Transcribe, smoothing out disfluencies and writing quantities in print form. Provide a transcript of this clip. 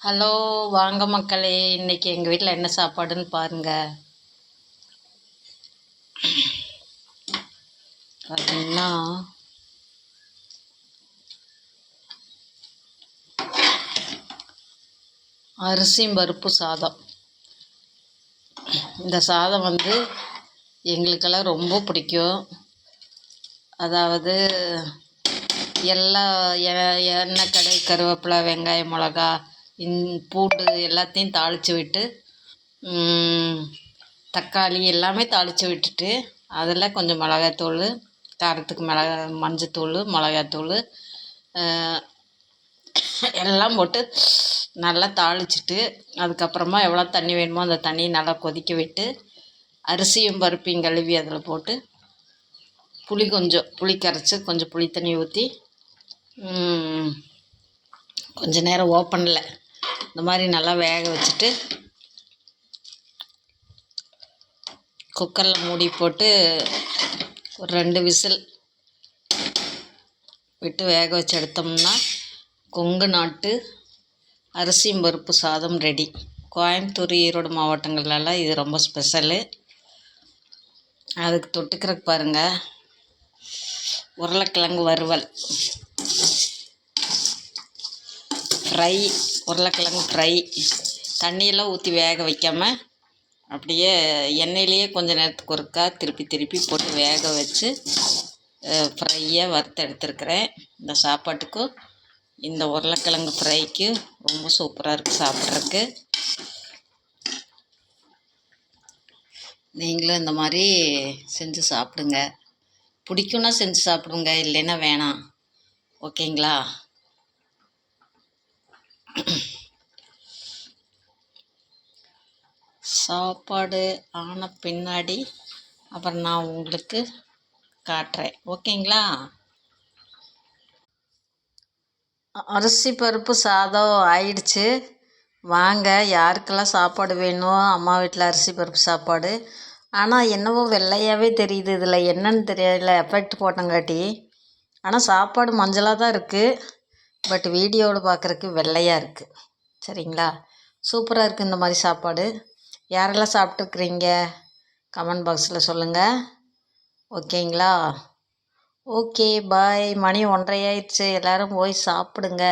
Hello, வாங்க மக்களே. இன்னைக்கு எங்கள் வீட்டில் என்ன சாப்பாடுன்னு பாருங்க. பார்த்தீங்கன்னா அரிசியும் பருப்பு சாதம். இந்த சாதம் எங்களுக்கெல்லாம் ரொம்ப பிடிக்கும். அதாவது எல்லா எண்ணெய், கடுகு, கருவேப்பிலை, வெங்காயம், மிளகா, பூண்டு எல்லாத்தையும் தாளித்து விட்டு, தக்காளி எல்லாமே தாளித்து விட்டுட்டு, அதில் கொஞ்சம் மிளகாத்தூள், காரத்துக்கு மஞ்சத்தூள், மிளகாத்தூள் எல்லாம் போட்டு நல்லா தாளிச்சிட்டு, அதுக்கப்புறமா எவ்வளோ தண்ணி வேணுமோ அந்த தண்ணியை நல்லா கொதிக்க விட்டு, அரிசியும் பருப்பையும் கழுவி அதில் போட்டு, புளி கரைச்சி கொஞ்சம் புளி தண்ணி ஊற்றி, கொஞ்ச நேரம் ஓப்பனில் இந்த மாதிரி நல்லா வேக வச்சுட்டு, குக்கரில் மூடி போட்டு ஒரு 2 விசில் விட்டு வேக வச்சு எடுத்தோம்னா கொங்கு நாட்டு அரிசியும் பருப்பு சாதம் ரெடி. கோயம்புத்தூர், ஈரோடு மாவட்டங்கள்லாம் இது ரொம்ப ஸ்பெஷலு. அதுக்கு தொட்டுக்கிறதுக்கு பாருங்கள், உருளைக்கிழங்கு வறுவல், ஃப்ரை, உருளைக்கிழங்கு ஃப்ரை. தண்ணியெல்லாம் ஊற்றி வேக வைக்காமல் அப்படியே எண்ணெயிலேயே கொஞ்சம் நேரத்துக்கு ஒருக்கா திருப்பி போட்டு வேக வச்சு ஃப்ரையாக வறுத்து எடுத்துருக்கிறேன். இந்த சாப்பாட்டுக்கும் இந்த உருளைக்கிழங்கு ஃப்ரைக்கு ரொம்ப சூப்பராக இருக்குது சாப்பிட்றதுக்கு. நீங்களும் இந்த மாதிரி செஞ்சு சாப்பிடுங்க. பிடிக்குன்னா செஞ்சு சாப்பிடுங்க, இல்லைன்னா வேணாம். ஓகேங்களா? சாப்பாடு ஆன பின்னாடி அப்புறம் நான் உங்களுக்கு காட்டுறேன். ஓகேங்களா? அரிசி பருப்பு சாதம் ஆயிடுச்சு. வாங்க, யாருக்கெல்லாம் சாப்பாடு வேணும்? அம்மா வீட்டில் அரிசி பருப்பு சாப்பாடு. ஆனால் என்னவோ வெள்ளையாகவே தெரியுது, இதில் என்னன்னு தெரியல, எஃபெக்ட் போட்டங்காட்டி. ஆனால் சாப்பாடு மஞ்சளாக தான் இருக்குது, பட் வீடியோவில் பார்க்குறக்கு வெள்ளையாக இருக்குது. சரிங்களா? சூப்பராக இருக்குது இந்த மாதிரி சாப்பாடு. யாரெல்லாம் சாப்பிட்ருக்குறீங்க கமெண்ட் பாக்ஸில் சொல்லுங்கள். ஓகேங்களா? ஓகே, பாய். மணி 1:30 ஆயிடுச்சு. எல்லோரும் போய் சாப்பிடுங்க.